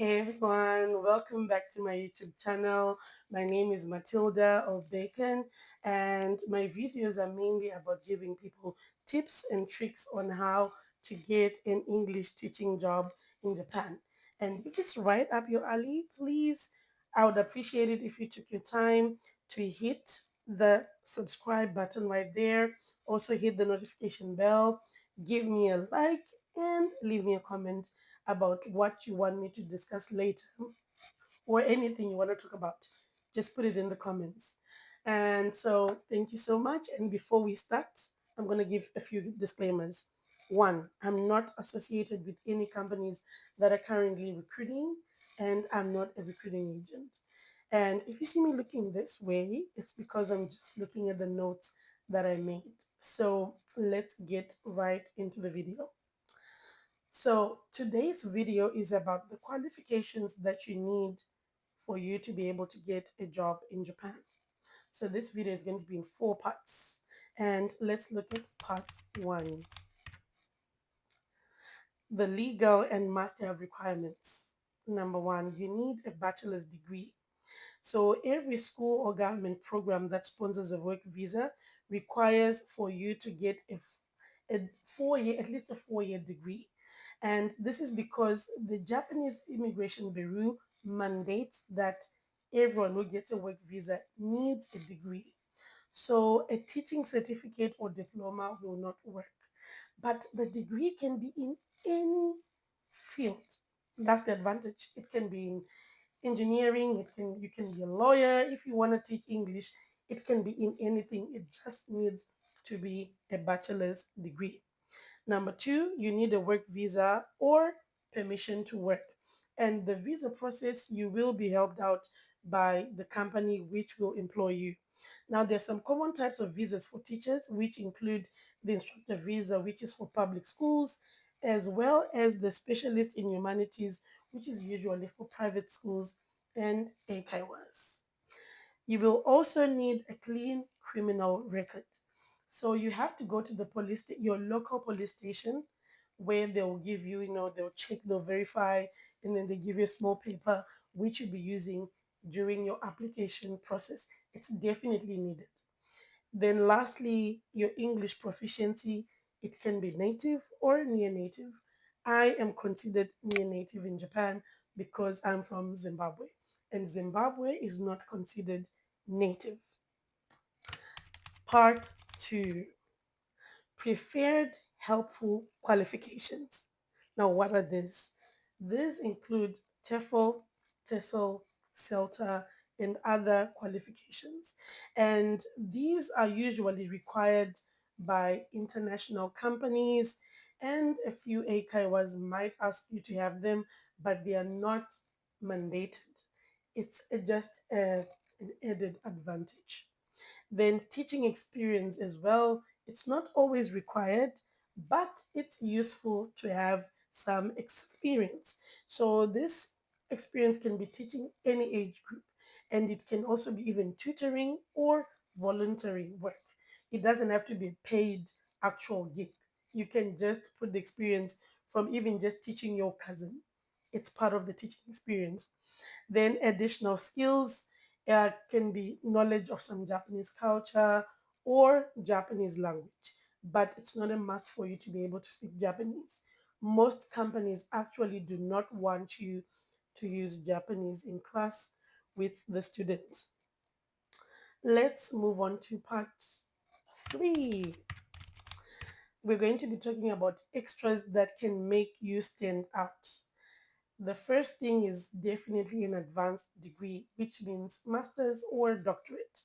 Hey everyone, welcome back to my YouTube channel. My name is Matilda of Bacon, and my videos are mainly about giving people tips and tricks on how to get an English teaching job in Japan. And if it's right up your alley, please, I would appreciate it if you took your time to hit the subscribe button right there. Also, hit the notification bell, give me a like, and leave me a comment about what you want me to discuss later or anything you want to talk about. Just put it in the comments. And so, thank you so much. And before we start, I'm going to give a few disclaimers. One, I'm not associated with any companies that are currently recruiting, and I'm not a recruiting agent. And if you see me looking this way, it's because I'm just looking at the notes that I made. So let's get right into the video. So today's video is about the qualifications that you need for you to be able to get a job in Japan. So this video is going to be in four parts. And let's look at part one, the legal and must-have requirements. Number one, you need a bachelor's degree. So every school or government program that sponsors a work visa requires for you to get a 4 year, at least a 4 year degree. And this is because the Japanese Immigration Bureau mandates that everyone who gets a work visa needs a degree. So a teaching certificate or diploma will not work. But the degree can be in any field. That's the advantage. It can be in engineering, you can be a lawyer. If you want to teach English, it can be in anything. It just needs to be a bachelor's degree. Number two, you need a work visa or permission to work. And the visa process, you will be helped out by the company which will employ you. Now, there's some common types of visas for teachers, which include the instructor visa, which is for public schools, as well as the specialist in humanities, which is usually for private schools and eikaiwas. You will also need a clean criminal record. So you have to go to the your local police station, where they'll give you, they'll check, they'll verify, and then they give you a small paper which you'll be using during your application process. It's definitely needed. Then lastly, your English proficiency. It can be native or near native. I am considered near native in Japan because I'm from Zimbabwe, and Zimbabwe is not considered native. Part 2, preferred helpful qualifications. Now, what are these? These include TEFL, TESOL, CELTA, and other qualifications. And these are usually required by international companies, and a few AKIWAs might ask you to have them, but they are not mandated. It's just an added advantage. Then teaching experience as well. It's not always required, but it's useful to have some experience. So this experience can be teaching any age group, and it can also be even tutoring or voluntary work. It doesn't have to be a paid actual gig. You can just put the experience from even just teaching your cousin. It's part of the teaching experience. Then additional skills can be knowledge of some Japanese culture or Japanese language, but it's not a must for you to be able to speak Japanese. Most companies actually do not want you to use Japanese in class with the students. Let's move on to part 3. We're going to be talking about extras that can make you stand out. The first thing is definitely an advanced degree, which means master's or doctorate.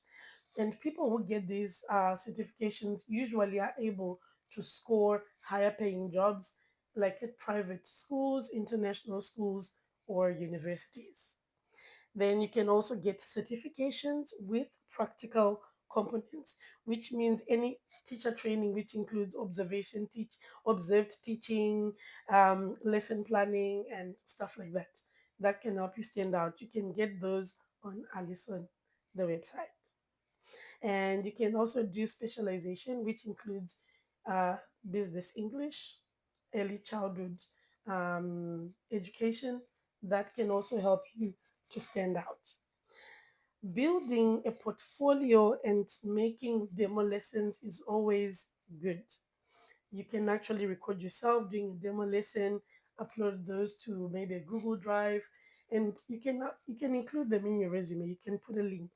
And people who get these certifications usually are able to score higher paying jobs like at private schools, international schools, or universities. Then you can also get certifications with practical components, which means any teacher training, which includes observed teaching, lesson planning, and stuff like that. That can help you stand out. You can get those on Allison, the website. And you can also do specialization, which includes uh, business English, early childhood education, That can also help you to stand out. Building a portfolio and making demo lessons is always good. You can actually record yourself doing a demo lesson, upload those to maybe a Google Drive, and you can include them in your resume. You can put a link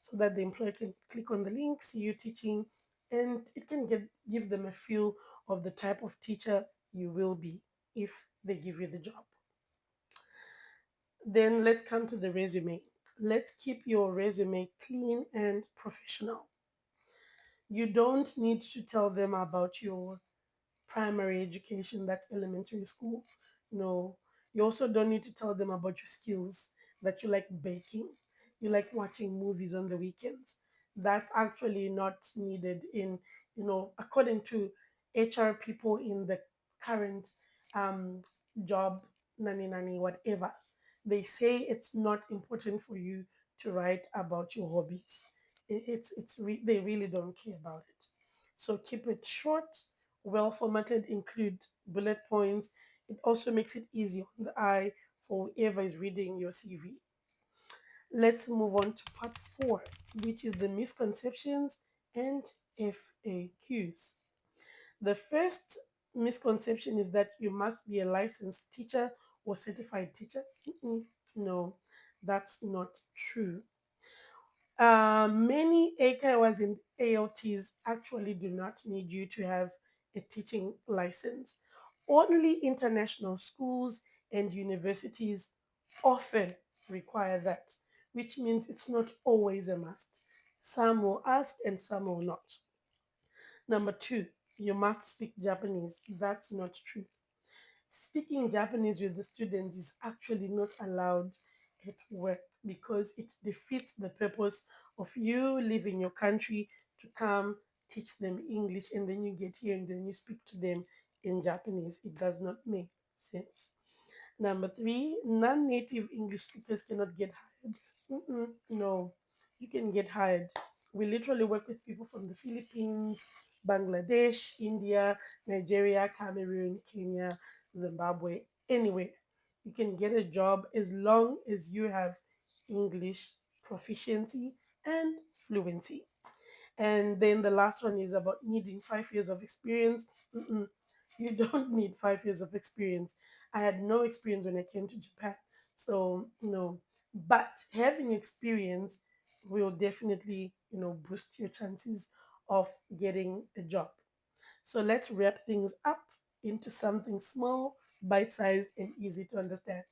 so that the employer can click on the link, see you teaching, and it can give them a feel of the type of teacher you will be if they give you the job. Then let's come to the resume. Let's keep your resume clean and professional. You don't need to tell them about your primary education, that's elementary school. No, you also don't need to tell them about your skills, that you like baking, you like watching movies on the weekends. That's actually not needed in, according to HR people in the current um, job, nani, whatever. They say it's not important for you to write about your hobbies. They really don't care about it. So keep it short, well formatted, include bullet points. It also makes it easy on the eye for whoever is reading your CV. Let's move on to part four, which is the misconceptions and FAQs. The first misconception is that you must be a licensed teacher or certified teacher. No, that's not true. Many AKYs and ALTs actually do not need you to have a teaching license. Only international schools and universities often require that, which means it's not always a must. Some will ask and some will not. Number two, you must speak Japanese. That's not true. Speaking Japanese with the students is actually not allowed at work because it defeats the purpose of you leaving your country to come teach them English and then you get here and then you speak to them in Japanese. It does not make sense. Number three, non native English speakers cannot get hired. No, you can get hired. We literally work with people from the Philippines, Bangladesh, India, Nigeria, Cameroon, Kenya, Zimbabwe, anywhere. You can get a job as long as you have English proficiency and fluency. And then the last one is about needing 5 years of experience. Mm-mm. You don't need 5 years of experience. I had no experience when I came to Japan. So, no. But having experience will definitely, boost your chances of getting a job. So let's wrap things up into something small, bite sized, and easy to understand.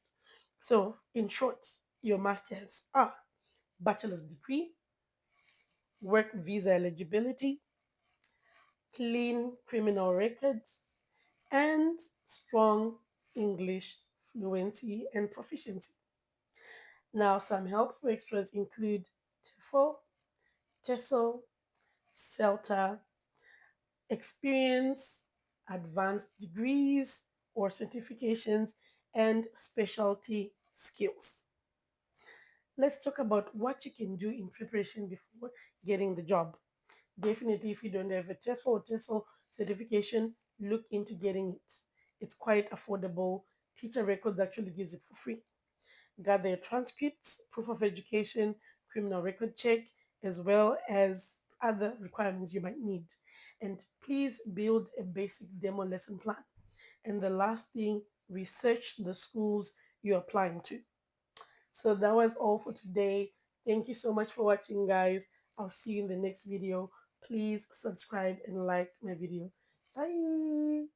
So, in short, your must haves are bachelor's degree, work visa eligibility, clean criminal record, and strong English fluency and proficiency. Now, some helpful extras include TEFL, TESOL, CELTA, experience, advanced degrees or certifications, and specialty skills. Let's talk about what you can do in preparation before getting the job. Definitely, if you don't have a TEFL or TESOL certification, look into getting it. It's quite affordable. Teacher Records actually gives it for free. Gather your transcripts, proof of education, criminal record check, as well as other requirements you might need. And please build a basic demo lesson plan. And the last thing, research the schools you're applying to. So that was all for today. Thank you so much for watching, guys. I'll see you in the next video. Please subscribe and like my video. Bye.